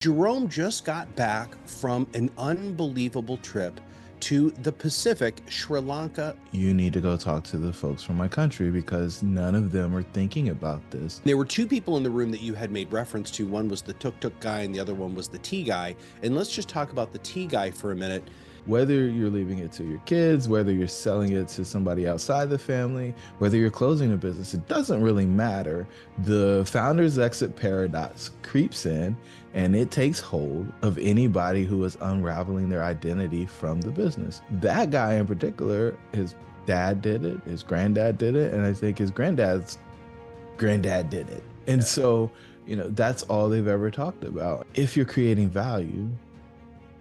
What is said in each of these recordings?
Jerome just got back from an unbelievable trip to the Pacific, Sri Lanka. You need to go talk to the folks from my country because none of them are thinking about this. There were two people in the room that you had made reference to. One was the tuk-tuk guy and the other one was the tea guy. And let's just talk about the tea guy for a minute. Whether you're leaving it to your kids, whether you're selling it to somebody outside the family, whether you're closing a business, it doesn't really matter. The founder's exit paradox creeps in and it takes hold of anybody who is unraveling their identity from the business. That guy in particular, his dad did it, his granddad did it, and I think his granddad's granddad did it. And so, that's all they've ever talked about. If you're creating value,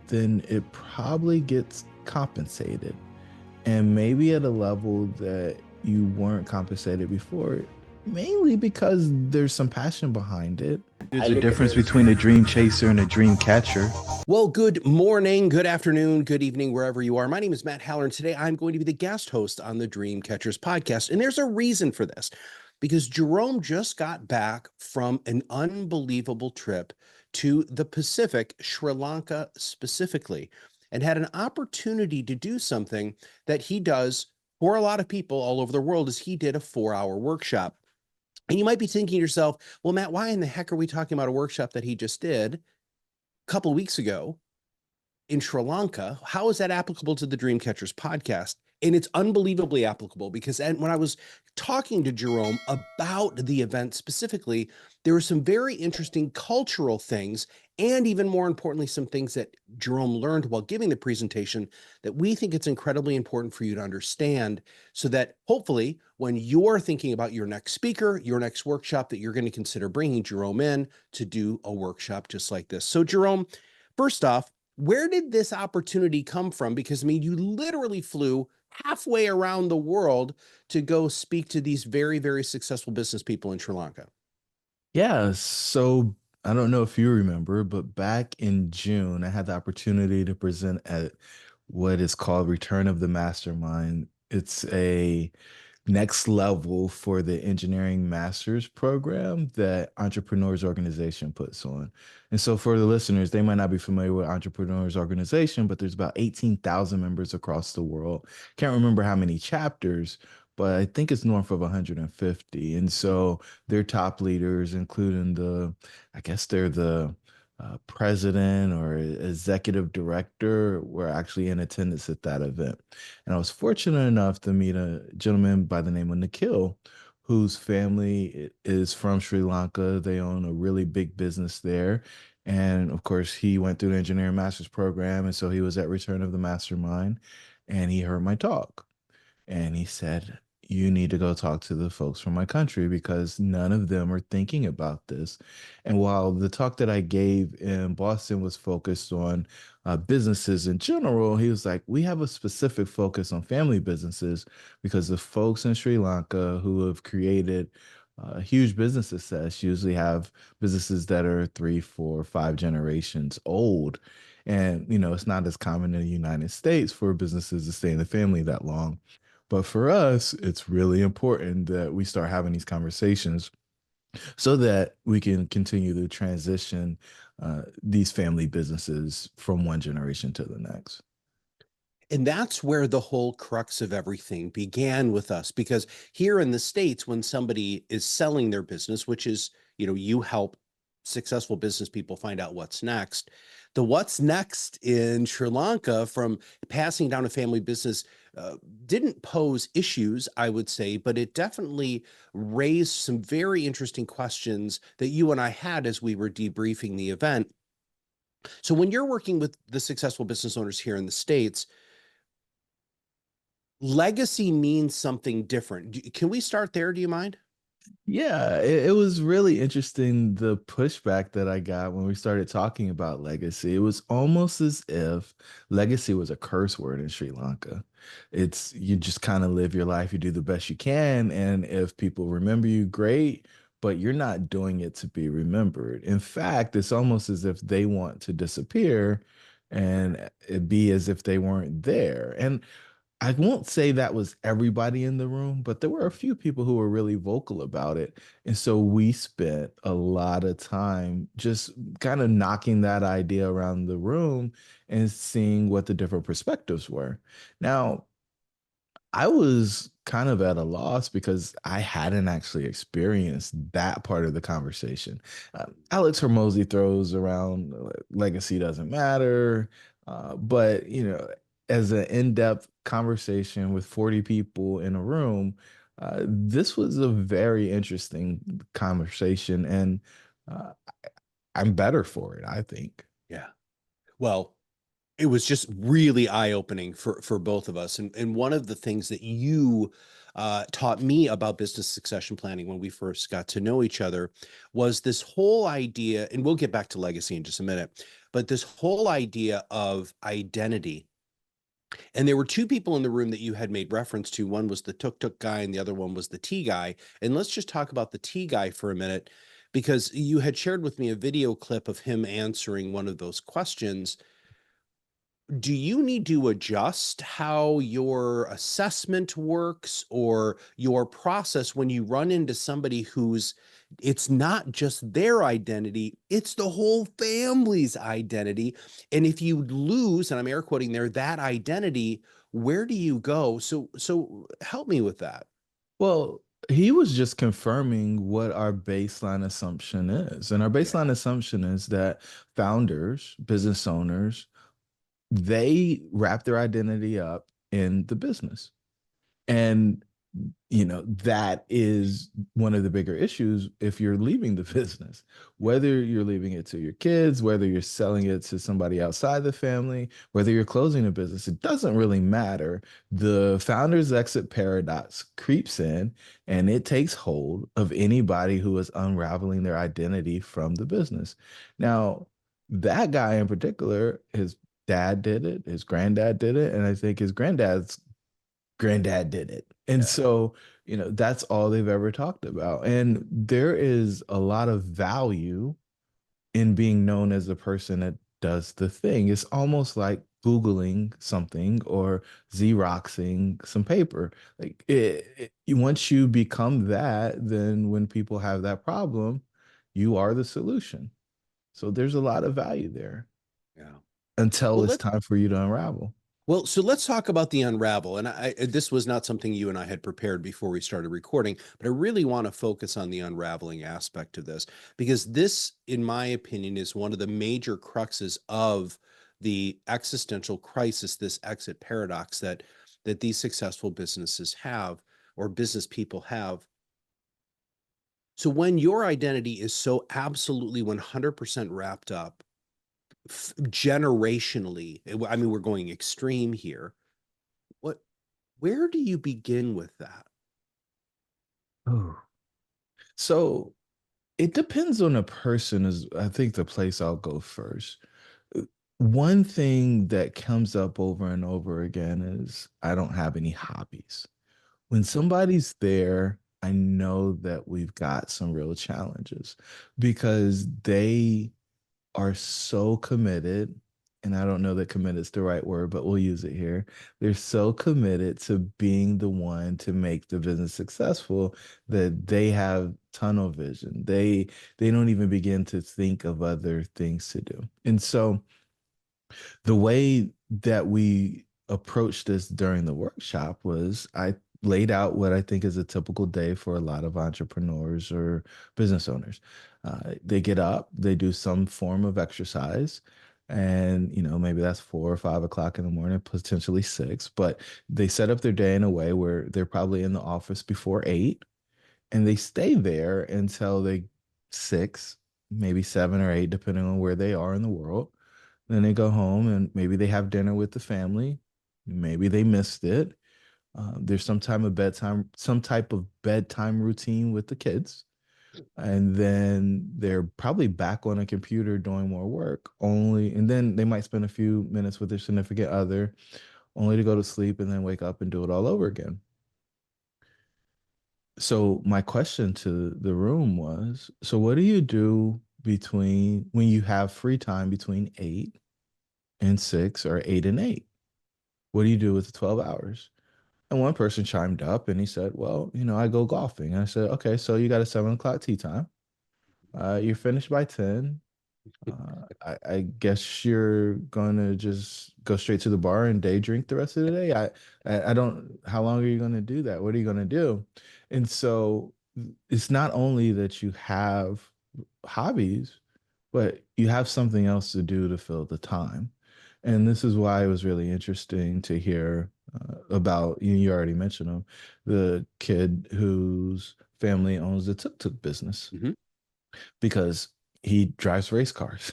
then it probably gets compensated. And maybe at a level that you weren't compensated before, mainly because there's some passion behind it. There's a difference between a dream chaser and a dream catcher. Well, good morning, good afternoon, good evening, wherever you are. My name is Matt Halloran. Today, I'm going to be the guest host on the Dream Catchers podcast. And there's a reason for this, because Jerome just got back from an unbelievable trip to the Pacific, Sri Lanka specifically, and had an opportunity to do something that he does for a lot of people all over the world, is he did a 4-hour workshop. And you might be thinking to yourself, well, Matt, why in the heck are we talking about a workshop that he just did a couple of weeks ago in Sri Lanka? How is that applicable to the Dream Catchers podcast? And it's unbelievably applicable because when I was talking to Jerome about the event specifically, there were some very interesting cultural things, and even more importantly, some things that Jerome learned while giving the presentation that we think it's incredibly important for you to understand, so that hopefully when you're thinking about your next speaker, your next workshop, that you're going to consider bringing Jerome in to do a workshop just like this. So Jerome, first off, where did this opportunity come from? Because, I mean, you literally flew halfway around the world to go speak to these very, very successful business people in Sri Lanka. Yeah, so I don't know if you remember, but back in June, I had the opportunity to present at what is called Return of the Mastermind. It's a next level for the engineering master's program that Entrepreneurs Organization puts on. And so for the listeners, they might not be familiar with Entrepreneurs Organization, but there's about 18,000 members across the world. Can't remember how many chapters, but I think it's north of 150. And so their top leaders, including I guess they're the president or executive director, were actually in attendance at that event. And I was fortunate enough to meet a gentleman by the name of Nikhil, whose family is from Sri Lanka. They own a really big business there. And of course, he went through the engineering master's program. And so he was at Return of the Mastermind and he heard my talk. And he said, you need to go talk to the folks from my country because none of them are thinking about this. And while the talk that I gave in Boston was focused on businesses in general, he was like, we have a specific focus on family businesses because the folks in Sri Lanka who have created huge business success usually have businesses that are 3, 4, 5 generations old. And, it's not as common in the United States for businesses to stay in the family that long. But for us, it's really important that we start having these conversations so that we can continue to transition these family businesses from one generation to the next. And that's where the whole crux of everything began with us, because here in the States, when somebody is selling their business, which is, you help successful business people find out what's next. The what's next in Sri Lanka from passing down a family business didn't pose issues, I would say, but it definitely raised some very interesting questions that you and I had as we were debriefing the event. So when you're working with the successful business owners here in the States, legacy means something different. Can we start there? Do you mind? Yeah, it was really interesting the pushback that I got when we started talking about legacy. It was almost as if legacy was a curse word in Sri Lanka. It's you just kind of live your life, you do the best you can, and if people remember you, great, but you're not doing it to be remembered. In fact, it's almost as if they want to disappear and it be as if they weren't there. And I won't say that was everybody in the room, but there were a few people who were really vocal about it. And so we spent a lot of time just kind of knocking that idea around the room and seeing what the different perspectives were. Now, I was kind of at a loss because I hadn't actually experienced that part of the conversation. Alex Hormozy throws around legacy doesn't matter, but as an in-depth conversation with 40 people in a room, this was a very interesting conversation, and uh, I'm better for it, I think. Yeah. Well, it was just really eye-opening for both of us. And one of the things that you taught me about business succession planning when we first got to know each other was this whole idea, and we'll get back to legacy in just a minute, but this whole idea of identity. And there were two people in the room that you had made reference to. One was the tuk tuk guy, and the other one was the tea guy. And let's just talk about the tea guy for a minute, because you had shared with me a video clip of him answering one of those questions. Do you need to adjust how your assessment works or your process when you run into somebody who's it's not just their identity, it's the whole family's identity. And if you lose, and I'm air quoting there, that identity, where do you go? So help me with that. Well, he was just confirming what our baseline assumption is. And our Yeah. baseline assumption is that founders, business owners, they wrap their identity up in the business. And that is one of the bigger issues if you're leaving the business, Yeah. whether you're leaving it to your kids, whether you're selling it to somebody outside the family, whether you're closing a business, it doesn't really matter. The founder's exit paradox creeps in and it takes hold of anybody who is unraveling their identity from the business. Now, that guy in particular, his dad did it, his granddad did it, and I think his granddad did it. And Yeah. so, that's all they've ever talked about. And there is a lot of value in being known as the person that does the thing. It's almost like Googling something or Xeroxing some paper. Like once you become that, then when people have that problem, you are the solution. So there's a lot of value there Yeah. until Well, it's let's time for you to unravel. so let's talk about the unravel. And this was not something you and I had prepared before we started recording, but I really want to focus on the unraveling aspect of this, because this, in my opinion, is one of the major cruxes of the existential crisis, this exit paradox that these successful businesses have, or business people have. So when your identity is so absolutely 100% wrapped up generationally, I mean, we're going extreme here. What Where do you begin with that? Oh. So it depends on a person is I think the place I'll go first. One thing that comes up over and over again is I don't have any hobbies. When somebody's there, I know that we've got some real challenges because they are so committed, and I don't know that committed is the right word, but we'll use it here. They're so committed to being the one to make the business successful that they have tunnel vision. They don't even begin to think of other things to do. And so the way that we approached this during the workshop was I laid out what I think is a typical day for a lot of entrepreneurs or business owners. They get up, they do some form of exercise, and maybe that's 4 or 5 o'clock in the morning, potentially six. But they set up their day in a way where they're probably in the office before 8, and they stay there until they 6, maybe 7 or 8, depending on where they are in the world. Then they go home and maybe they have dinner with the family. Maybe they missed it. There's some type of bedtime routine with the kids. And then they're probably back on a computer doing more work only. And then they might spend a few minutes with their significant other only to go to sleep and then wake up and do it all over again. So my question to the room was, so what do you do between when you have free time between 8 and 6 or 8 and 8? What do you do with the 12 hours? And one person chimed up and he said, well, I go golfing. And I said, okay, so you got a 7 o'clock tea time. You're finished by 10. I guess you're gonna just go straight to the bar and day drink the rest of the day. I don't. How long are you gonna do that? What are you gonna do? And so it's not only that you have hobbies, but you have something else to do to fill the time. And this is why it was really interesting to hear about, you already mentioned him, the kid whose family owns the tuk-tuk business Hmm. because he drives race cars.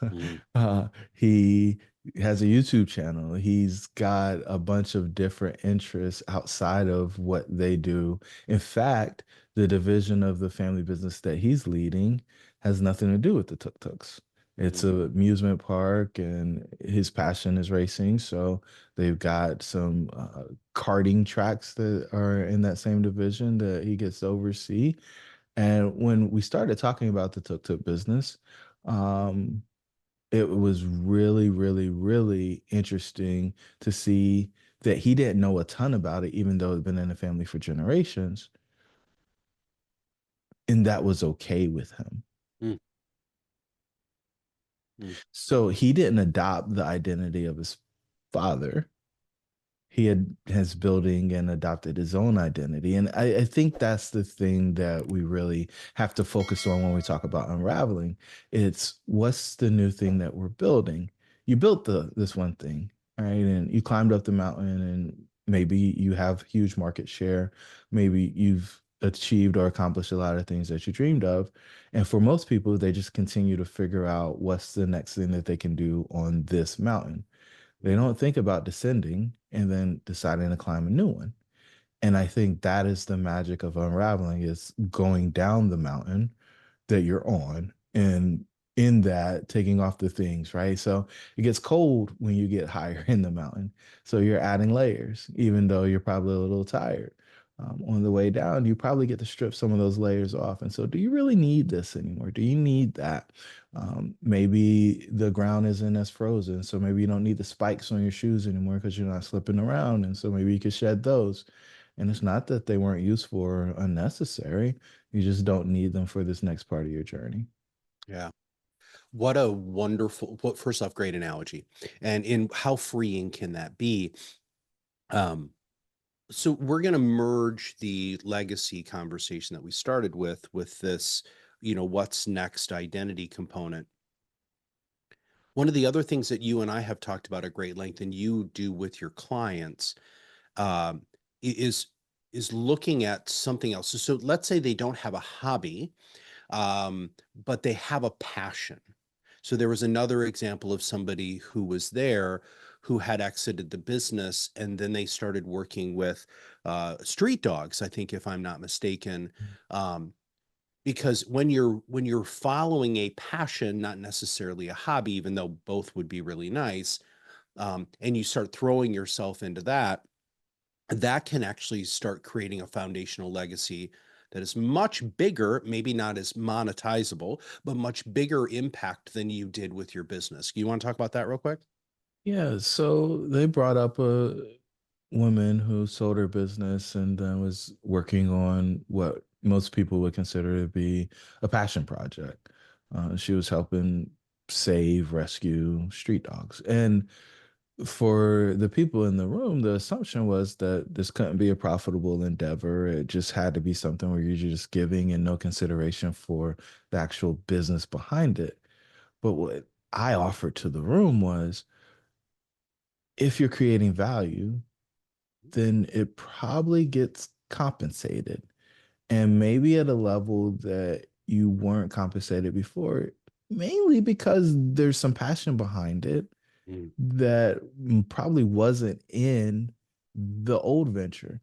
Hmm. He has a YouTube channel. He's got a bunch of different interests outside of what they do. In fact, the division of the family business that he's leading has nothing to do with the tuk-tuks. It's Hmm. a amusement park, and his passion is racing. So they've got some karting tracks that are in that same division that he gets to oversee. And when we started talking about the tuk-tuk business, um, it was really, really, really interesting to see that he didn't know a ton about it, even though it's been in the family for generations. And that was okay with him. Hmm. Hmm. So he didn't adopt the identity of his father. He has building and adopted his own identity. And I think that's the thing that we really have to focus on when we talk about unraveling. It's what's the new thing that we're building. You built this one thing, right? And you climbed up the mountain, and maybe you have huge market share. Maybe you've achieved or accomplished a lot of things that you dreamed of. And for most people, they just continue to figure out what's the next thing that they can do on this mountain. They don't think about descending and then deciding to climb a new one. And I think that is the magic of unraveling, is going down the mountain that you're on, and in that taking off the things, right? So it gets cold when you get higher in the mountain. So you're adding layers, even though you're probably a little tired. On the way down, you probably get to strip some of those layers off. And so, do you really need this anymore? Do you need that? Maybe the ground isn't as frozen. So maybe you don't need the spikes on your shoes anymore because you're not slipping around. And so maybe you could shed those. And it's not that they weren't useful or unnecessary. You just don't need them for this next part of your journey. Yeah. What a wonderful, what first off, great analogy. And in how freeing can that be? Um, so we're going to merge the legacy conversation that we started with this, what's next identity component. One of the other things that you and I have talked about at great length, and you do with your clients, um, is looking at something else. So let's say they don't have a hobby, but they have a passion. So there was another example of somebody who was there who had exited the business, and then they started working with street dogs, I think, if I'm not mistaken. Um, because when you're following a passion, not necessarily a hobby, even though both would be really nice, and you start throwing yourself into that, that can actually start creating a foundational legacy that is much bigger, maybe not as monetizable, but much bigger impact than you did with your business. You want to talk about that real quick? Yeah, so they brought up a woman who sold her business and then was working on what most people would consider to be a passion project. She was helping save, rescue street dogs. And for the people in the room, the assumption was that this couldn't be a profitable endeavor. It just had to be something where you're just giving and no consideration for the actual business behind it. But what I offered to the room was, if you're creating value, then it probably gets compensated. And maybe at a level that you weren't compensated before, mainly because there's some passion behind it Mm. that probably wasn't in the old venture.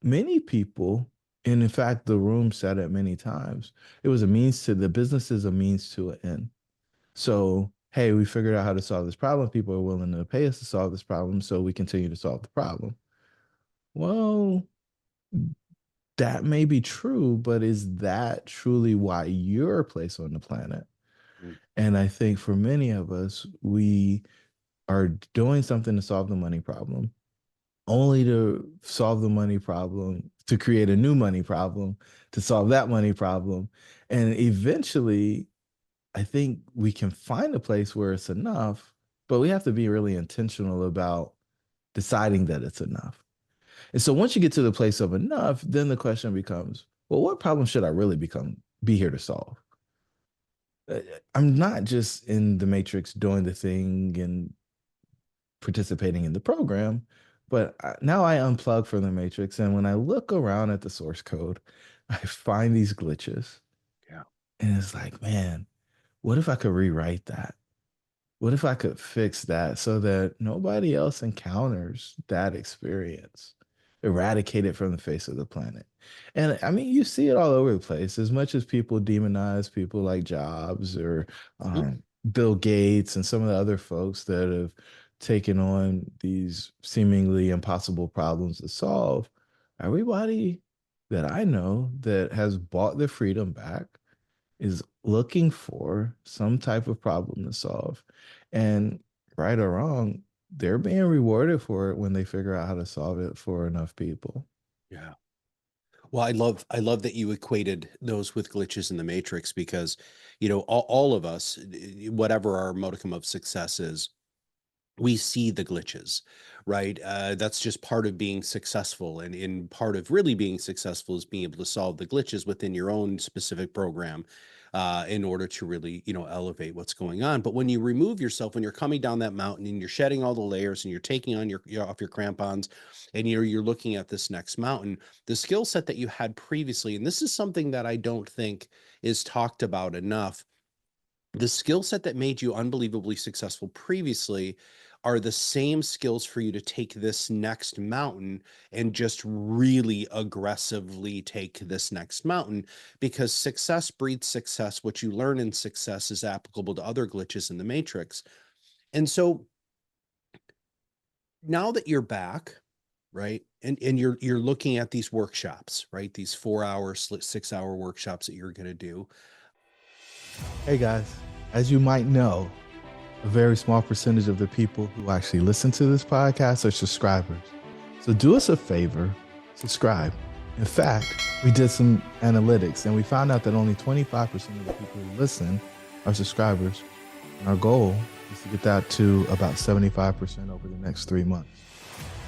Many people, and in fact, the room said it many times, it was a means to the business is a means to an end. So, hey, we figured out how to solve this problem. People are willing to pay us to solve this problem. So we continue to solve the problem. Well, that may be true, but is that truly why you're placed on the planet? Mm. And I think for many of us, we are doing something to solve the money problem, only to solve the money problem, to create a new money problem, to solve that money problem. And eventually, I think we can find a place where it's enough, but we have to be really intentional about deciding that it's enough. And so once you get to the place of enough, then the question becomes, well, what problem should I really be here to solve? Uh, I'm not just in the matrix doing the thing and participating in the program, but now I unplug from the matrix. And when I look around at the source code, I find these glitches. Yeah. And it's like, man, what if I could rewrite that? What if I could fix that so that nobody else encounters that experience? Eradicate it from the face of the planet. And I mean, you see it all over the place. As much as people demonize people like Jobs or Mhm. Bill Gates and some of the other folks that have taken on these seemingly impossible problems to solve, everybody that I know that has bought their freedom back is looking for some type of problem to solve. And right or wrong, they're being rewarded for it when they figure out how to solve it for enough people. Yeah. Well, I love that you equated those with glitches in the matrix because, all of us, whatever our modicum of success is, we see the glitches, right? That's just part of being successful. And in part of really being successful is being able to solve the glitches within your own specific program in order to really, elevate what's going on. But when you remove yourself, when you're coming down that mountain and you're shedding all the layers and you're taking on off your crampons and you're looking at this next mountain, the skill set that you had previously, and this is something that I don't think is talked about enough, the skill set that made you unbelievably successful previously are the same skills for you to take this next mountain and just really aggressively take this next mountain because success breeds success. What you learn in success is applicable to other glitches in the matrix. And so now that you're back, right? And you're looking at these workshops, right? These 4 hour, 6 hour workshops that you're going to do. Hey guys, as you might know, a very small percentage of the people who actually listen to this podcast are subscribers. So do us a favor, subscribe. In fact, we did some analytics and we found out that only 25% of the people who listen are subscribers. And our goal is to get that to about 75% over the next 3 months.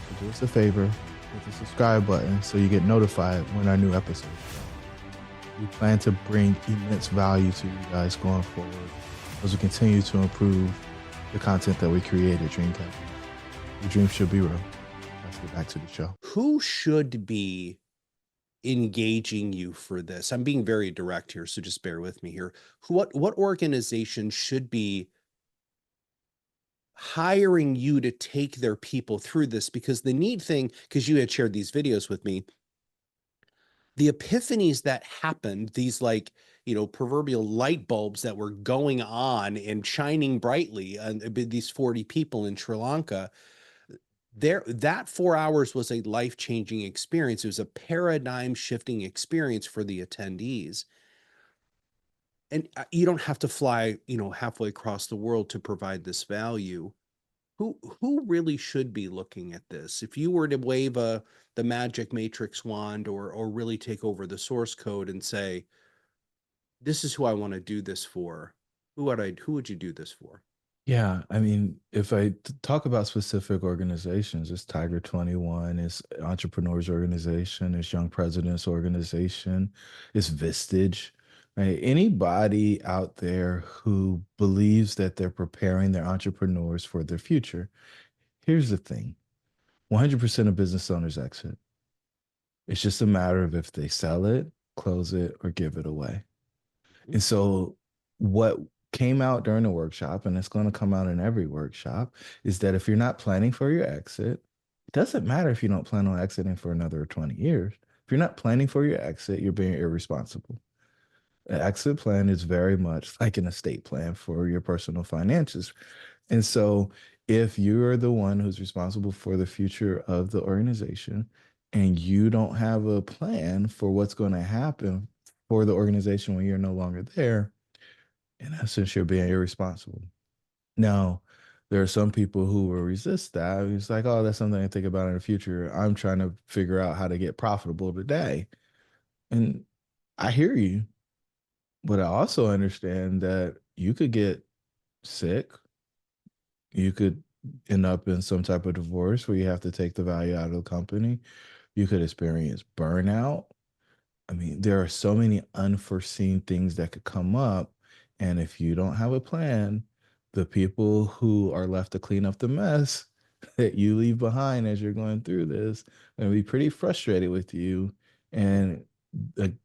So do us a favor, hit the subscribe button so you get notified when our new episodes come. We plan to bring immense value to you guys going forward as we continue to improve the content that we create at Dreamcatcher. Your dreams should be real. Let's get back to the show. Who should be engaging you for this? I'm being very direct here, so just bear with me here. What organization should be hiring you to take their people through this? Because the neat thing, because you had shared these videos with me, the epiphanies that happened, these like, proverbial light bulbs that were going on and shining brightly, and these 40 people in Sri Lanka, there, that 4 hours was a life-changing experience. It was a paradigm shifting experience for the attendees. And you don't have to fly, halfway across the world to provide this value. Who really should be looking at this? If you were to wave the magic matrix wand or really take over the source code and say, this is who I want to do this for, who would you do this for? Yeah, I mean, if I talk about specific organizations, it's Tiger 21, it's Entrepreneurs Organization, it's Young Presidents Organization, it's Vistage, right? Anybody out there who believes that they're preparing their entrepreneurs for their future. Here's the thing: 100% of business owners exit. It's just a matter of if they sell it, close it, or give it away. Mhm. And so, what came out during the workshop, and it's going to come out in every workshop, is that if you're not planning for your exit, it doesn't matter if you don't plan on exiting for another 20 years. If you're not planning for your exit, you're being irresponsible. An exit plan is very much like an estate plan for your personal finances. And so, if you're the one who's responsible for the future of the organization and you don't have a plan for what's going to happen for the organization when you're no longer there, in essence, you're being irresponsible. Now, There are some people who will resist that. It's like, oh, that's something I think about in the future. I'm trying to figure out how to get profitable today. And I hear you, but I also understand that you could get sick. You could end up in some type of divorce where you have to take the value out of the company. You could experience burnout. I mean, there are so many unforeseen things that could come up. And if you don't have a plan, the people who are left to clean up the mess that you leave behind as you're going through this are going to be pretty frustrated with you. And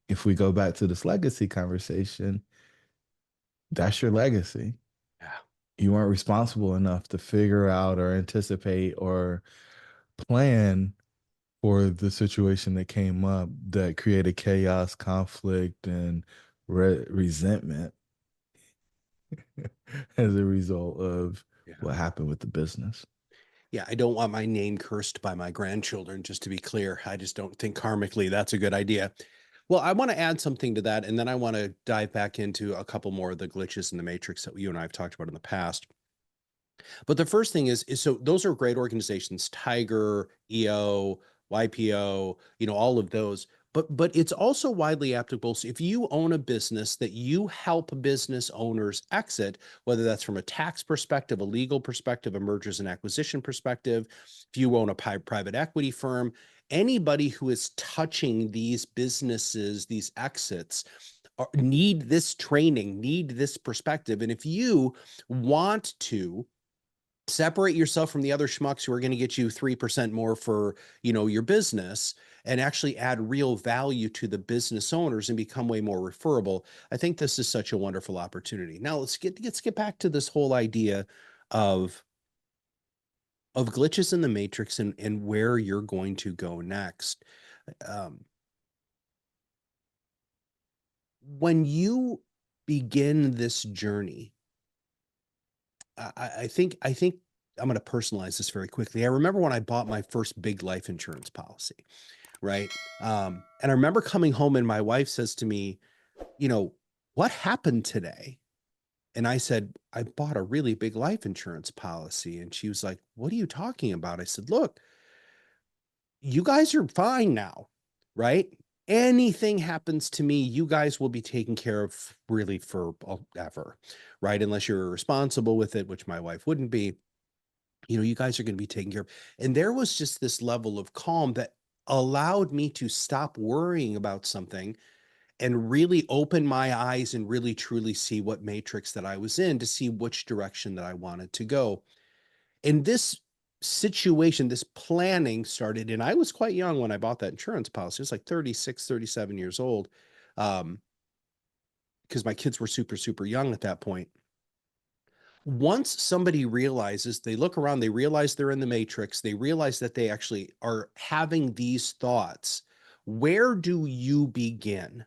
if we go back to this legacy conversation, that's your legacy. Yeah. You weren't responsible enough to figure out or anticipate or plan for the situation that came up that created chaos, conflict, and resentment as a result of Yeah. what happened with the business. Yeah, I don't want my name cursed by my grandchildren, just to be clear. I just don't think karmically that's a good idea. Well, I want to add something to that, and then I want to dive back into a couple more of the glitches in the matrix that you and I have talked about in the past. But the first thing is so those are great organizations, Tiger, EO, YPO, all of those. But it's also widely applicable. So if you own a business that you help business owners exit, whether that's from a tax perspective, a legal perspective, a mergers and acquisition perspective, if you own a private equity firm, anybody who is touching these businesses, these exits, need this training, need this perspective. And if you want to separate yourself from the other schmucks who are going to get you 3% more for your business, and actually add real value to the business owners and become way more referable, I think this is such a wonderful opportunity. Now let's get back to this whole idea of glitches in the matrix, and where you're going to go next. um, when you begin this journey, I think I'm going to personalize this very quickly. I remember when I bought my first big life insurance policy, right? And I remember coming home and my wife says to me, you know, what happened today? And I said, I bought a really big life insurance policy. And she was like, what are you talking about? I said, look, you guys are fine now, right? Anything happens to me, you guys will be taken care of really forever, right? Unless you're responsible with it, which my wife wouldn't be. You guys are going to be taken care of. And there was just this level of calm that allowed me to stop worrying about something and really open my eyes and really truly see what matrix that I was in, to see which direction that I wanted to go. And this situation, this planning started, and I was quite young when I bought that insurance policy. It was like 36, 37 years old. Because my kids were super, super young at that point. Once somebody realizes, they look around, they realize they're in the matrix, they realize that they actually are having these thoughts, where do you begin?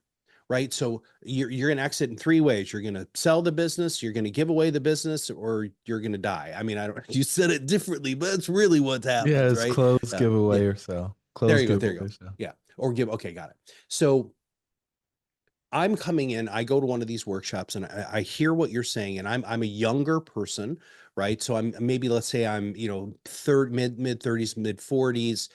Right? So you're going to exit in three ways. You're going to sell the business, you're going to give away the business, or you're going to die. I mean, I don't, you said it differently, but that's really what Yeah, happens, it's right? close Yeah. giveaway or so. There Close you go. There giveaway you go. or so. Yeah. Or give, okay, got it. So I'm coming in, I go to one of these workshops, and I hear what you're saying, and I'm a younger person, right? So I'm maybe, let's say I'm, mid 30s, mid 40s.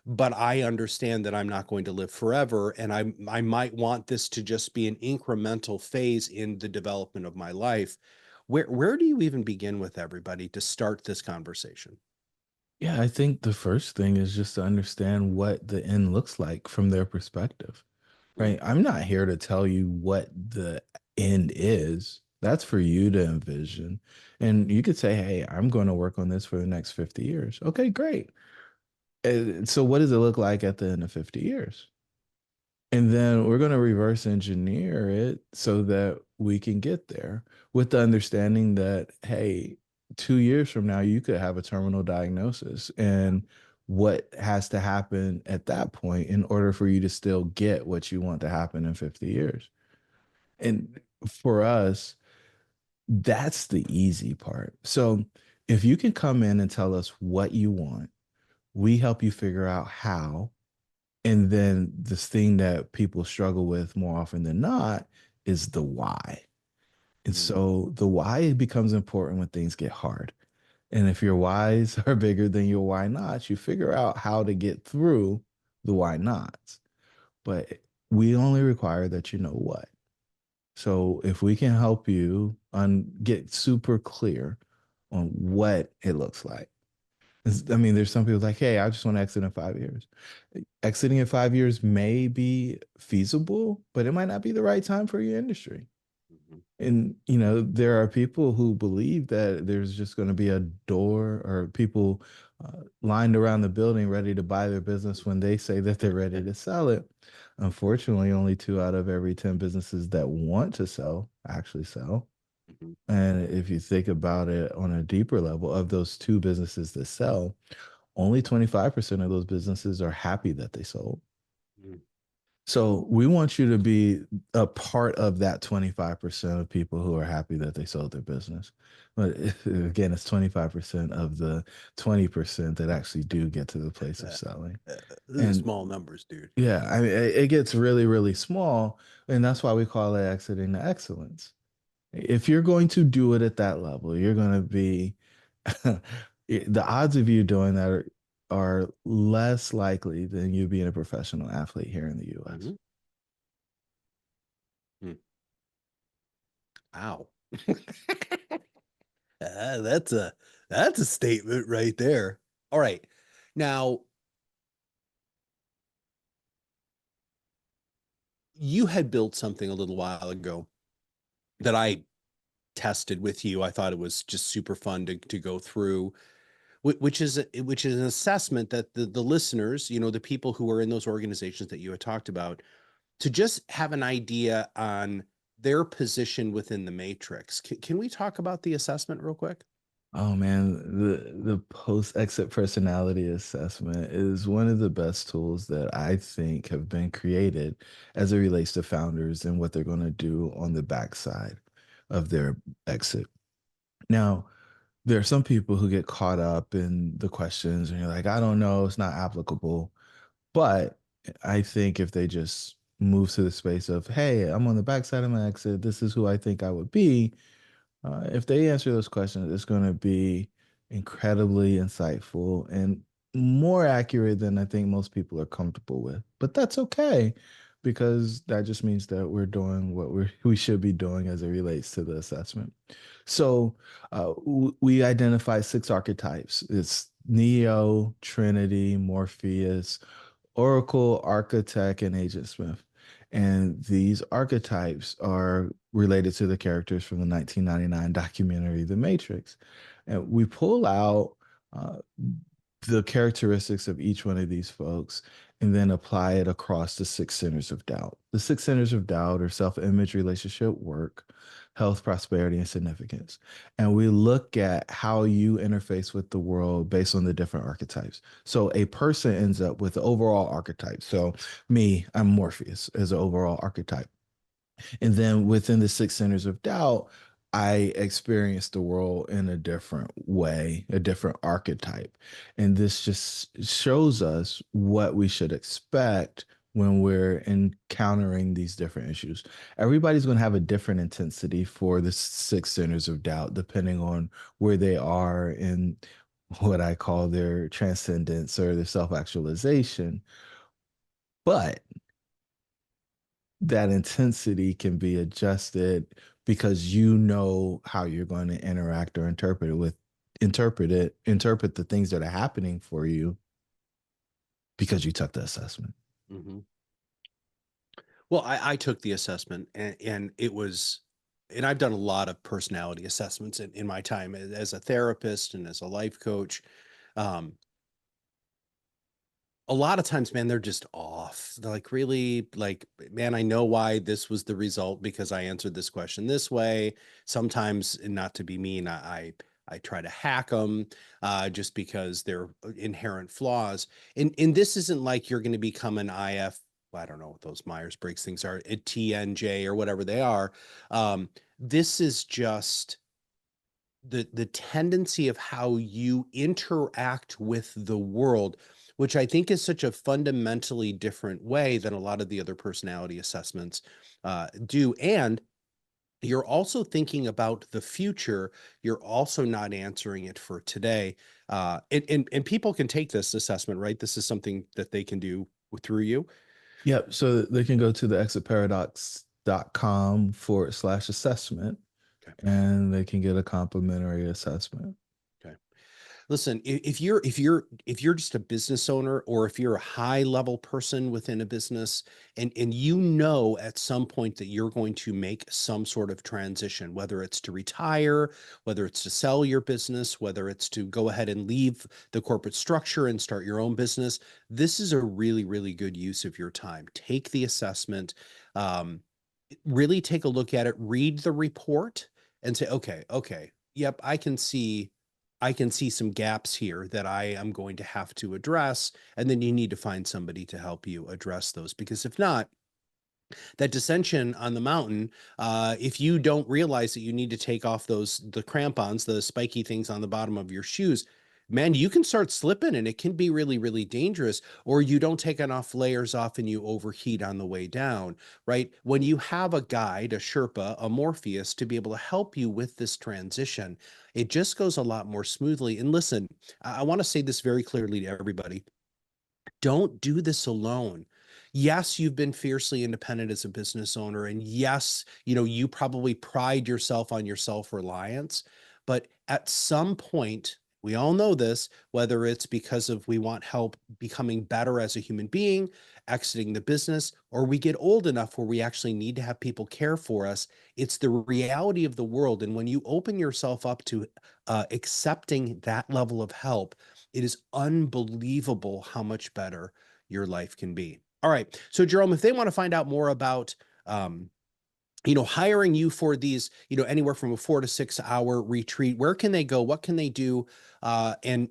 But I understand that I'm not going to live forever, and I might want this to just be an incremental phase in the development of my life. Where do you even begin with everybody to start this conversation? Yeah, I think the first thing is just to understand what the end looks like from their perspective, Hmm. right? I'm not here to tell you what the end is. That's for you to envision. And you could say, hey, I'm going to work on this for the next 50 years. Okay, great. And so, what does it look like at the end of 50 years? And then we're going to reverse engineer it so that we can get there with the understanding that, hey, 2 years from now, you could have a terminal diagnosis. And what has to happen at that point in order for you to still get what you want to happen in 50 years? And for us, that's the easy part. So if you can come in and tell us what you want, we help you figure out how. And then this thing that people struggle with more often than not is the why. And Mm, so the why becomes important when things get hard. And if your whys are bigger than your why nots, you figure out how to get through the why nots. But we only require that you know what. So if we can help you get super clear on what it looks like. I mean, there's some people like, hey, I just want to exit in 5 years. Exiting in 5 years may be feasible, but it might not be the right time for your industry. mhm, And, there are people who believe that there's just going to be a door or people lined around the building ready to buy their business when they say that they're ready to sell it. Unfortunately, only two out of every 10 businesses that want to sell actually sell. mhm, And if you think about it on a deeper level, of those two businesses that sell, only 25% of those businesses are happy that they sold. mhm. So we want you to be a part of that 25% of people who are happy that they sold their business. But again, it's 25% of the 20% that actually do get to the place of Uh, selling. Those are And small numbers, dude. yeah, I mean, it gets really, really small. And that's why we call it exiting to excellence. If you're going to do it at that level, you're going to be the odds of you doing that are less likely than you being a professional athlete here in the US. Mhm. Mm. Ow. Ah, that's a statement right there. All right. Now, you had built something a little while ago that I tested with you. I thought it was just super fun to go through, which is an assessment that the listeners, the people who are in those organizations that you had talked about, to just have an idea on their position within the matrix. Can we talk about the assessment real quick? Oh man, the post-exit personality assessment is one of the best tools that I think have been created as it relates to founders and what they're going to do on the backside of their exit. Now, there are some people who get caught up in the questions and you're like, I don't know, it's not applicable. But I think if they just move to the space of, hey, I'm on the backside of my exit, this is who I think I would be, if they answer those questions, it's going to be incredibly insightful and more accurate than I think most people are comfortable with. But that's okay because that just means that we're doing what we should be doing as it relates to the assessment. So we identify six archetypes. It's Neo, Trinity, Morpheus, Oracle, Architect, and Agent Smith. And these archetypes are related to the characters from the 1999 documentary The Matrix. And we pull out uh, the characteristics of each one of these folks and then apply it across the six centers of doubt. The six centers of doubt are self image, relationship, work, health, prosperity, and significance. And we look at how you interface with the world based on the different archetypes. So a person ends up with the overall archetype. So me, I'm Morpheus as an overall archetype. And then within the six centers of doubt, I experience the world in a different way, a different archetype. And this just shows us what we should expect when we're encountering these different issues. Everybody's going to have a different intensity for the six centers of doubt, depending on where they are in what I call their transcendence or their self actualization. But that intensity can be adjusted because you know how you're going to interact or interpret the things that are happening for you because you took the assessment. Mhm. Well, I took the assessment and it was, and I've done a lot of personality assessments in my time as a therapist and as a life coach. Um, a lot of times, man, they're just off. They're like, really, like, man, I know why this was the result because I answered this question this way. Sometimes, and not to be mean, I try to hack them just because they're inherent flaws. And this isn't like you're going to become an IF. I don't know what those Myers Briggs things are, a TNJ or whatever they are. This is just the tendency of how you interact with the world, which I think is such a fundamentally different way than a lot of the other personality assessments do. And You're also thinking about the future. You're also not answering it for today. And people can take this assessment, right? This is something that they can do through you. Yep. So they can go to the exitparadox.com/assessment Okay. and they can get a complimentary assessment. Okay. Listen, if you're just a business owner, or if you're a high level person within a business, and you know at some point that you're going to make some sort of transition, whether it's to retire, whether it's to sell your business, whether it's to go ahead and leave the corporate structure and start your own business, this is a really, really good use of your time. Take the assessment, um, really take a look at it, read the report, and say, okay, yep, I can see some gaps here that I am going to have to address. And then you need to find somebody to help you address those, because if not, that dissension on the mountain, if you don't realize that you need to take off the crampons, the spiky things on the bottom of your shoes, man, you can start slipping and it can be really, really dangerous. Or you don't take enough layers off and you overheat on the way down, right? When you have a guide, a Sherpa, a Morpheus to be able to help you with this transition, it just goes a lot more smoothly. And listen, I want to say this very clearly to everybody: don't do this alone. Yes, you've been fiercely independent as a business owner. And yes, you probably pride yourself on your self-reliance. But at some point, we all know this, whether it's because of we want help becoming better as a human being, exiting the business, or we get old enough where we actually need to have people care for us. It's the reality of the world. And when you open yourself up to accepting that level of help, it is unbelievable how much better your life can be. All right. So, Jerome, if they want to find out more about, um, hiring you for these, anywhere from a 4 to 6 hour retreat, where can they go? What can they do? And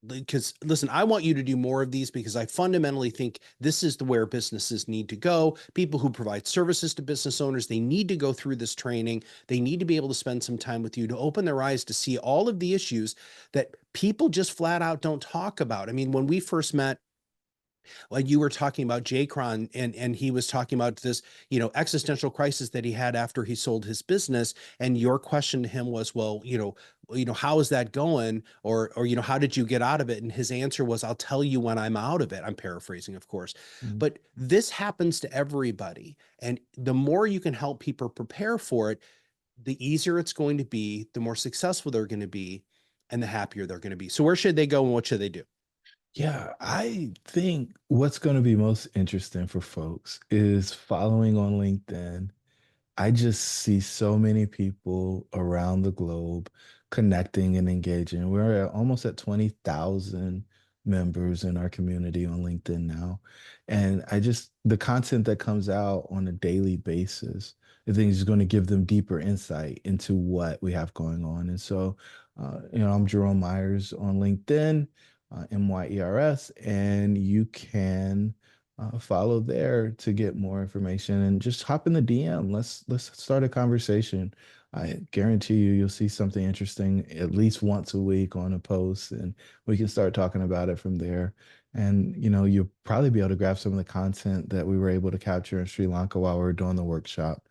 because listen, I want you to do more of these, because I fundamentally think this is where businesses need to go. People who provide services to business owners, they need to go through this training. They need to be able to spend some time with you to open their eyes to see all of the issues that people just flat out don't talk about. I mean, when we first met, like you were talking about Jacron, and he was talking about this, existential crisis that he had after he sold his business. And your question to him was, well, how is that going? Or, how did you get out of it? And his answer was, I'll tell you when I'm out of it. I'm paraphrasing, of course. Mhm. But this happens to everybody. And the more you can help people prepare for it, the easier it's going to be, the more successful they're going to be, and the happier they're going to be. So where should they go and what should they do? Yeah, I think what's going to be most interesting for folks is following on LinkedIn. I just see so many people around the globe connecting and engaging. Almost at 20,000 members in our community on LinkedIn now. And the content that comes out on a daily basis, I think is going to give them deeper insight into what we have going on. And so, I'm Jerome Myers on LinkedIn, Myers, and you can follow there to get more information and just hop in the DM. Let's start a conversation. I guarantee you'll see something interesting at least once a week on a post, and we can start talking about it from there. And you'll probably be able to grab some of the content that we were able to capture in Sri Lanka while we were doing the workshop,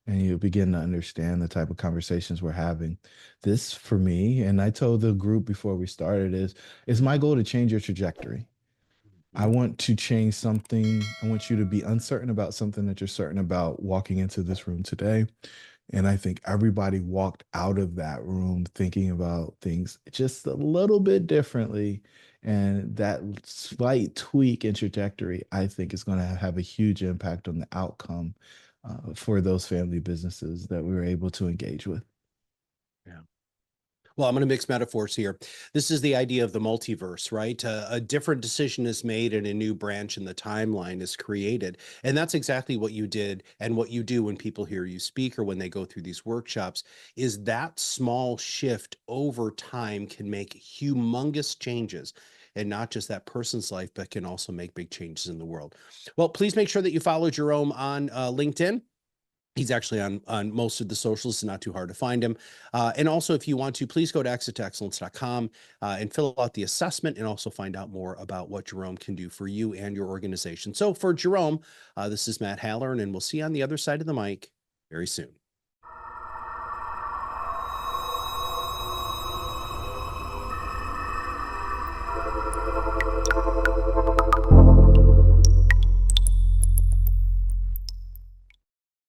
and you'll begin to understand the type of conversations we're having. This for me, and I told the group before we started, is my goal to change your trajectory. I Mhm. want to change something. I want you to be uncertain about something that you're certain about walking into this room today. And I think everybody walked out of that room thinking about things just a little bit differently. And that slight tweak in trajectory, I think, is going to have a huge impact on the outcome for those family businesses that we were able to engage with. Yeah. Well, I'm going to mix metaphors here. This is the idea of the multiverse, right? A different decision is made and a new branch in the timeline is created. And that's exactly what you did and what you do when people hear you speak or when they go through these workshops. Is that small shift over time can make humongous changes, and not just that person's life, but can also make big changes in the world. Well, please make sure that you follow Jerome on LinkedIn. He's actually on most of the socials. It's not too hard to find him. And also, if you want to, please go to exit2excellence.com and fill out the assessment, and also find out more about what Jerome can do for you and your organization. So for Jerome, this is Matt Halloran, and we'll see you on the other side of the mic very soon.